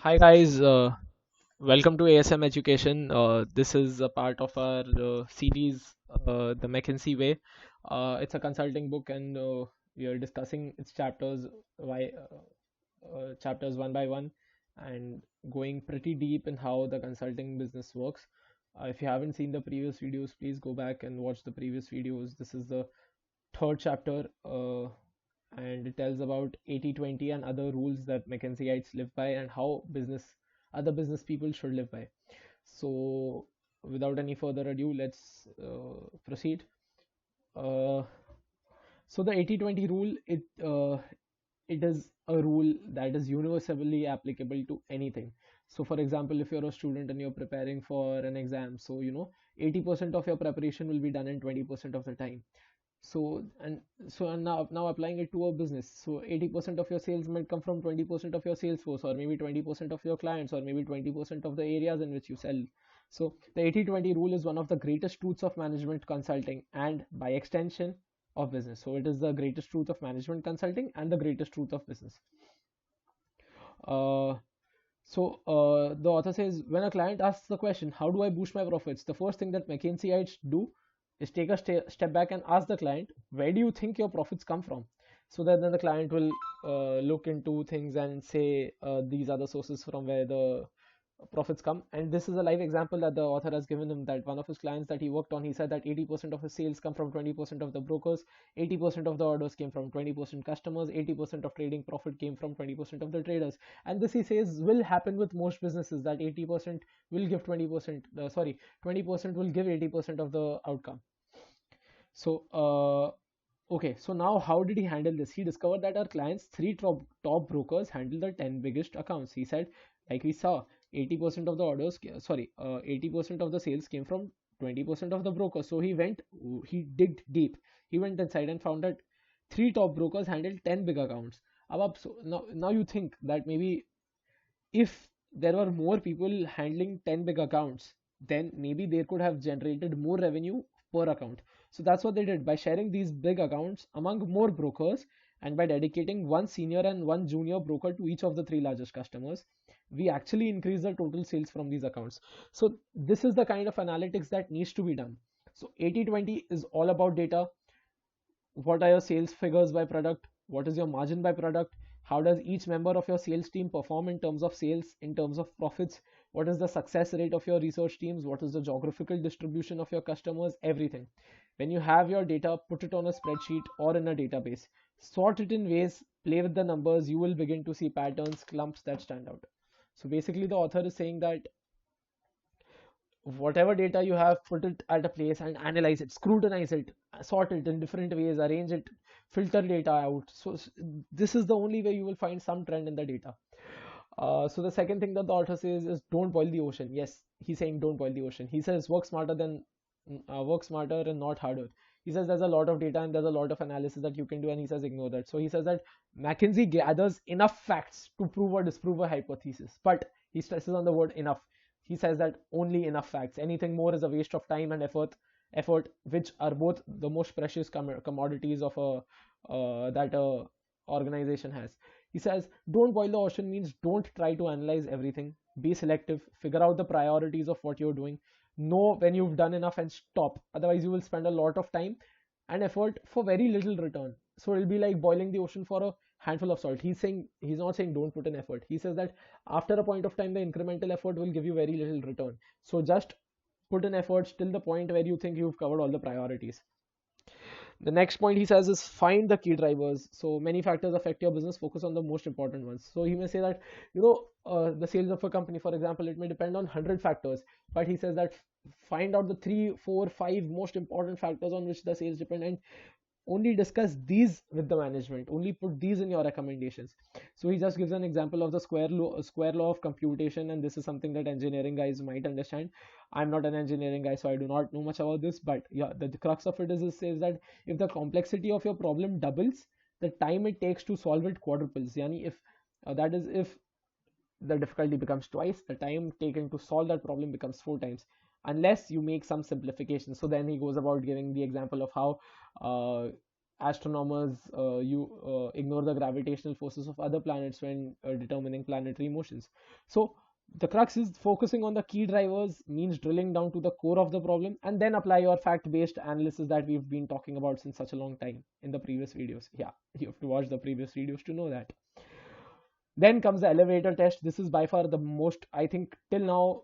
Hi guys, welcome to ASM Education. This is a part of our series, the McKinsey Way. It's a consulting book, and we are discussing its chapters one by one, and going pretty deep in how the consulting business works. If you haven't seen the previous videos, please go back and watch the previous videos. This is the third chapter, and it tells about 80/20 and other rules that McKinseyites live by and how other business people should live by. So, without any further ado, let's proceed. Uh, so the 80/20 rule, it is a rule that is universally applicable to anything. So, for example, if you're a student and you're preparing for an exam, so 80% of your preparation will be done in 20% of the time. So and so and now applying it to a business, so 80% of your sales might come from 20% of your sales force, or maybe 20% of your clients, or maybe 20% of the areas in which you sell. So the 80/20 rule is one of the greatest truths of management consulting, and by extension of business. So it is the greatest truth of management consulting and the greatest truth of business. Uh, so uh, the author says, when a client asks the question, how do I boost my profits? The first thing that McKinseyites do is take a step back and ask the client, where do you think your profits come from? So that then the client will look into things and say, these are the sources from where the profits come. And this is a live example that the author has given him, that one of his clients that he worked on, he said that 80% of his sales come from 20% of the brokers, 80% of the orders came from 20% customers, 80% of trading profit came from 20% of the traders. And this, he says, will happen with most businesses, that 80% will give 20%, 20% will give 80% of the outcome. So, okay, so now how did he handle this? He discovered that our clients' three top brokers handle the 10 biggest accounts. He said, like we saw, 80% of the 80% of the sales came from 20% of the brokers. So he digged deep. He went inside and found that three top brokers handled 10 big accounts. So now you think that maybe if there were more people handling 10 big accounts, then maybe they could have generated more revenue per account. So that's what they did. By sharing these big accounts among more brokers, and by dedicating one senior and one junior broker to each of the three largest customers, we actually increase the total sales from these accounts. So this is the kind of analytics that needs to be done. So 80/20 is all about data. What are your sales figures by product? What is your margin by product? How does each member of your sales team perform in terms of sales, in terms of profits? What is the success rate of your research teams? What is the geographical distribution of your customers? Everything. When you have your data, put it on a spreadsheet or in a database, sort it in ways, play with the numbers, you will begin to see patterns, clumps that stand out. So basically the author is saying that whatever data you have, put it at a place and analyze it, scrutinize it, sort it in different ways, arrange it, filter data out. So this is the only way you will find some trend in the data. So the second thing that the author says is, don't boil the ocean. Yes, he's saying don't boil the ocean. He says work smarter and not harder. He says there's a lot of data and there's a lot of analysis that you can do, and he says ignore that. So he says that McKinsey gathers enough facts to prove or disprove a hypothesis, but he stresses on the word enough. He says that only enough facts. Anything more is a waste of time and effort, which are both the most precious commodities of a organization has. He says, don't boil the ocean means don't try to analyze everything. Be selective, figure out the priorities of what you're doing, know when you've done enough and stop. Otherwise, you will spend a lot of time and effort for very little return. So it'll be like boiling the ocean for a handful of salt. He's not saying don't put in effort. He says that after a point of time, the incremental effort will give you very little return. So just put in efforts till the point where you think you've covered all the priorities. The next point he says is, find the key drivers. So many factors affect your business, focus on the most important ones. So he may say that, the sales of a company, for example, it may depend on 100 factors, but he says that find out the 3, 4, 5 most important factors on which the sales depend, and only discuss these with the management, only put these in your recommendations. So he just gives an example of the square law of computation, and this is something that engineering guys might understand. I'm not an engineering guy, so I do not know much about this, but yeah, the crux of it is, it says that if the complexity of your problem doubles, the time it takes to solve it quadruples. Yani if the difficulty becomes twice, the time taken to solve that problem becomes 4 times, unless you make some simplification. So then he goes about giving the example of how, uh, astronomers ignore the gravitational forces of other planets when determining planetary motions. So the crux is focusing on the key drivers means drilling down to the core of the problem and then apply your fact-based analysis that we've been talking about since such a long time in the previous videos. Yeah, you have to watch the previous videos to know that. Then comes the elevator test. This is by far the most, I think, till now,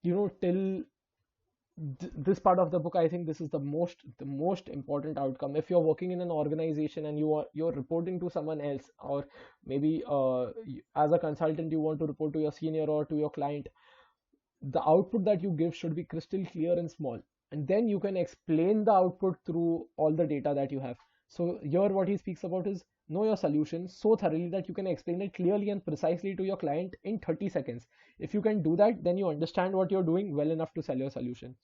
till this part of the book, I think this is the most important outcome. If you're working in an organization and you're reporting to someone else, or maybe as a consultant you want to report to your senior or to your client, the output that you give should be crystal clear and small, and then you can explain the output through all the data that you have. So here what he speaks about is know your solution so thoroughly that you can explain it clearly and precisely to your client in 30 seconds. If you can do that, then you understand what you're doing well enough to sell your solution.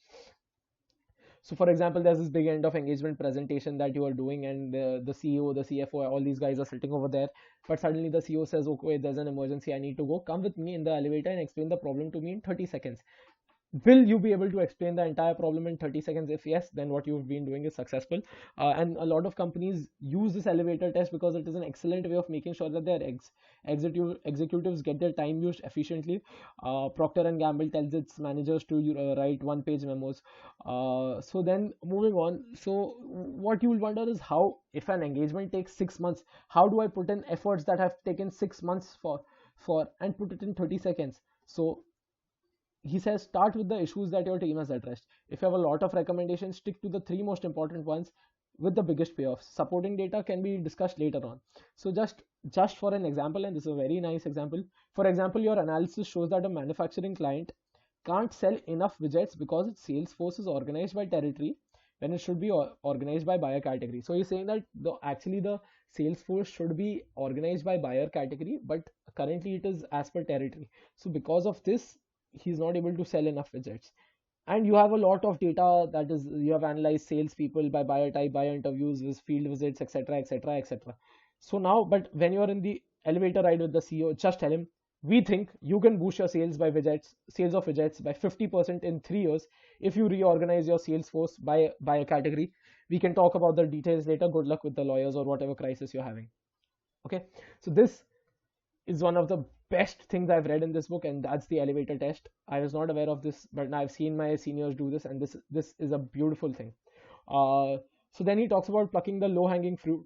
So for example, there's this big end of engagement presentation that you are doing, and the CEO, the CFO, all these guys are sitting over there. But suddenly the CEO says, okay, there's an emergency, I need to go. Come with me in the elevator and explain the problem to me in 30 seconds. Will you be able to explain the entire problem in 30 seconds? If yes, then what you've been doing is successful. And a lot of companies use this elevator test because it is an excellent way of making sure that their executives get their time used efficiently. Procter and Gamble tells its managers to write one-page memos. So then moving on. So what you will wonder is how, if an engagement takes 6 months, how do I put in efforts that have taken 6 months for and put it in 30 seconds? So he says start with the issues that your team has addressed. If you have a lot of recommendations, stick to the three most important ones with the biggest payoffs. Supporting data can be discussed later on. So just for an example, and this is a very nice example. For example, your analysis shows that a manufacturing client can't sell enough widgets because its sales force is organized by territory when it should be organized by buyer category. So he's saying that actually the sales force should be organized by buyer category, but currently it is as per territory. So because of this, he's not able to sell enough widgets. And you have a lot of data, that is, you have analyzed salespeople by buyer type, buyer interviews, with field visits, etc., etc., etc. So now, but when you're in the elevator ride with the CEO, just tell him, we think you can boost your sales of widgets by 50% in 3 years if you reorganize your sales force by a category. We can talk about the details later. Good luck with the lawyers or whatever crisis you're having. Okay, so this is one of the best things I've read in this book, and that's the elevator test. I was not aware of this, but I've seen my seniors do this, and this is a beautiful thing. So then he talks about plucking the low-hanging fruit.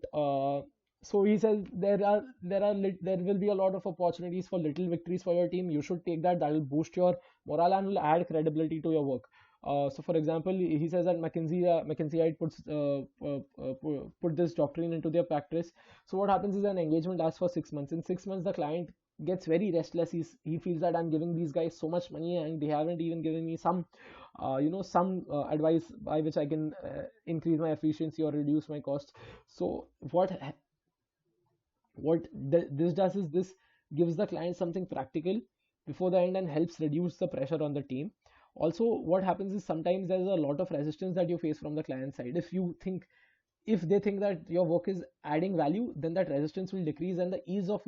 So he says there will be a lot of opportunities for little victories for your team. You should take that. That will boost your morale and will add credibility to your work. So for example, he says that McKinsey put this doctrine into their practice. So what happens is an engagement lasts for 6 months. In 6 months, the client gets very restless. He feels that I'm giving these guys so much money and they haven't even given me some advice by which I can increase my efficiency or reduce my costs. So this does is this gives the client something practical before the end and helps reduce the pressure on the team. Also, what happens is sometimes there's a lot of resistance that you face from the client side. If they think that your work is adding value, then that resistance will decrease and the ease with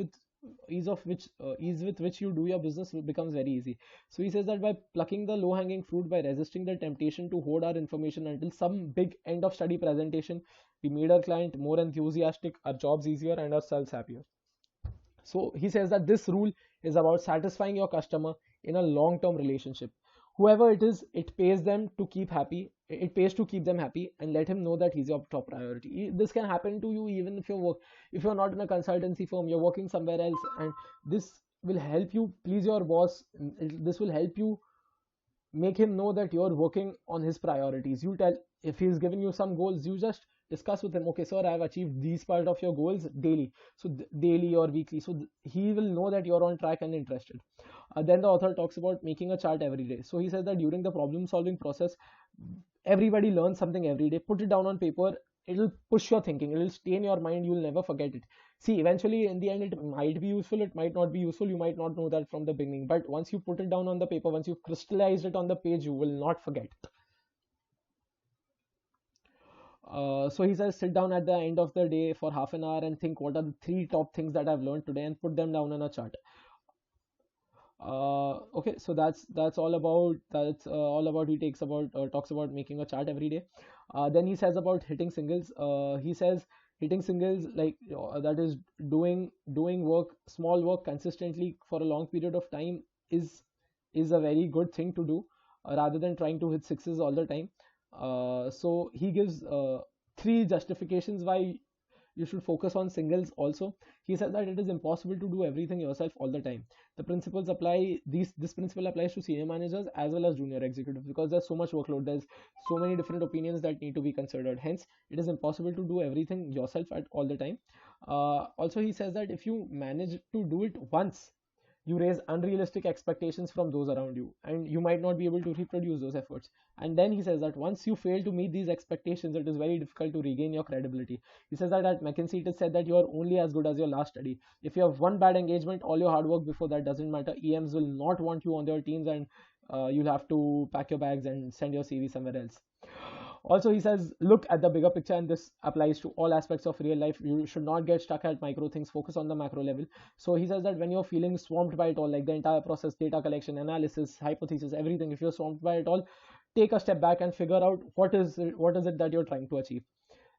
which you do your business becomes very easy. So he says that by plucking the low hanging fruit, by resisting the temptation to hoard our information until some big end of study presentation, we made our client more enthusiastic, our jobs easier, and ourselves happier. So he says that this rule is about satisfying your customer in a long-term relationship. Whoever it is, it pays to keep them happy, and let him know that he's your top priority. This can happen to you even if you're not in a consultancy firm, you're working somewhere else, and this will help you please your boss. This will help you make him know that you're working on his priorities. You tell, if he's giving you some goals, you just discuss with him, okay sir, I have achieved these part of your goals daily, so daily or weekly, so he will know that you're on track and interested. Then the author talks about making a chart every day. So he says that during the problem solving process, everybody learns something every day. Put it down on paper. It'll push your thinking, it'll stay in your mind, you'll never forget it. See, eventually in the end it might be useful, it might not be useful, you might not know that from the beginning, but once you put it down on the paper, once you've crystallized it on the page, you will not forget it. So he says sit down at the end of the day for half an hour and think what are the 3 top things that I've learned today and put them down on a chart. Okay, so that's all about he takes about talks about making a chart every day. Then he says about hitting singles. He says hitting singles, like that is doing work, small work consistently for a long period of time, is is a very good thing to do, rather than trying to hit sixes all the time. So he gives three justifications why you should focus on singles also. He said that it is impossible to do everything yourself all the time. The principles apply these This principle applies to senior managers as well as junior executives, because there's so much workload, there's so many different opinions that need to be considered. Hence, it is impossible to do everything yourself at all the time. Also, he says that if you manage to do it once, you raise unrealistic expectations from those around you, and you might not be able to reproduce those efforts. And then he says that once you fail to meet these expectations, it is very difficult to regain your credibility. He says that at McKinsey, it is said that you are only as good as your last study. If you have one bad engagement, all your hard work before that doesn't matter. EMs will not want you on their teams, and you'll have to pack your bags and send your CV somewhere else. Also, he says, look at the bigger picture, and this applies to all aspects of real life. You should not get stuck at micro things, focus on the macro level. So he says that when you're feeling swamped by it all, like the entire process, data collection, analysis, hypothesis, everything, if you're swamped by it all, take a step back and figure out what is it that you're trying to achieve.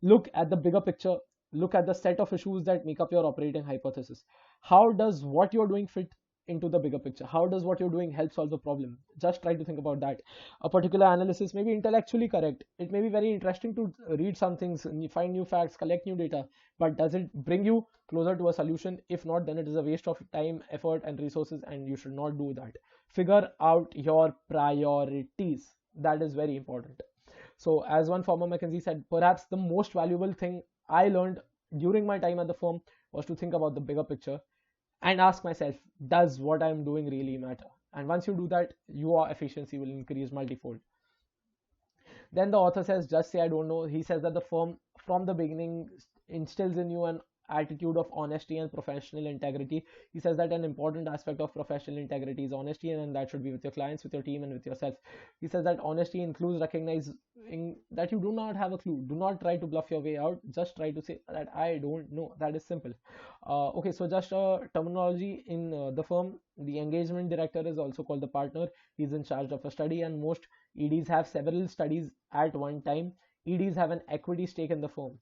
Look at the bigger picture. Look at the set of issues that make up your operating hypothesis. How does what you're doing fit into the bigger picture? How does what you're doing help solve the problem? Just try to think about that. A particular analysis may be intellectually correct. It may be very interesting to read some things and find new facts, collect new data, but does it bring you closer to a solution? If not, then it is a waste of time, effort, and resources, and you should not do that. Figure out your priorities. That is very important. So, as one former McKinsey said, perhaps the most valuable thing I learned during my time at the firm was to think about the bigger picture and ask myself, does what I'm doing really matter? And once you do that, your efficiency will increase multifold. Then the author says, just say I don't know. He says that the firm from the beginning instills in you an attitude of honesty and professional integrity. He says that an important aspect of professional integrity is honesty, and that should be with your clients, with your team, and with yourself. He says that honesty includes recognizing that you do not have a clue. Do not try to bluff your way out. Just try to say that I don't know. That is simple. Okay, so just terminology in the firm, the engagement director is also called the partner. He's in charge of a study, and most EDs have several studies at one time. EDs have an equity stake in the firm.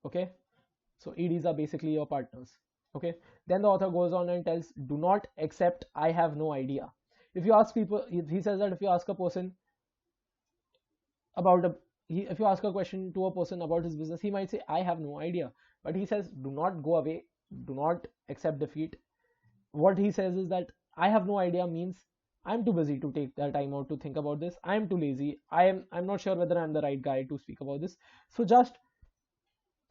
Okay, so EDs are basically your partners. Okay, then the author goes on and tells, do not accept I have no idea. If you ask people, he says that if you ask a person about a if you ask a question to a person about his business, he might say I have no idea. But he says, do not go away, do not accept defeat. What he says is that I have no idea means I'm too busy to take the time out to think about this. I'm too lazy. I'm not sure whether I'm the right guy to speak about this. So just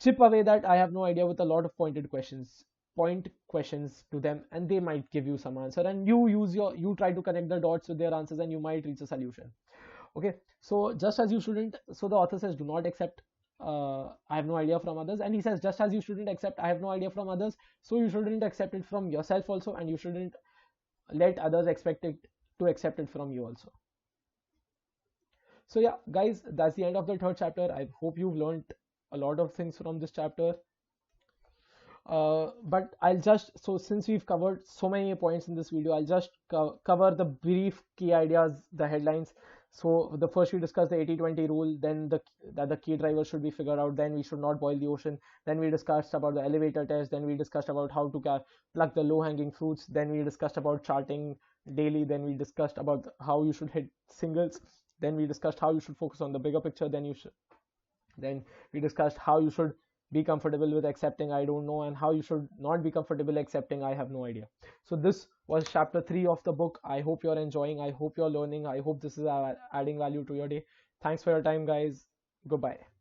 chip away that I have no idea with a lot of pointed questions. Point questions to them, and they might give you some answer, and you try to connect the dots with their answers, and you might reach a solution. Okay, so just as you shouldn't, so the author says, do not accept I have no idea from others, and he says, just as you shouldn't accept I have no idea from others, so you shouldn't accept it from yourself also, and you shouldn't let others expect it to accept it from you also. So yeah, guys, that's the end of the third chapter. I hope you've learned a lot of things from this chapter. But I'll just, so since we've covered so many points in this video, I'll just cover the brief key ideas, the headlines. So the first we discussed the 80-20 rule, then that the key drivers should be figured out, then we should not boil the ocean, then we discussed about the elevator test, then we discussed about how to pluck the low-hanging fruits, then we discussed about charting daily, then we discussed about how you should hit singles, then we discussed how you should focus on the bigger picture, then we discussed how you should be comfortable with accepting I don't know, and how you should not be comfortable accepting I have no idea. So this was chapter 3 of the book. I hope you're enjoying, I hope you're learning, I hope this is adding value to your day. Thanks for your time, guys. Goodbye.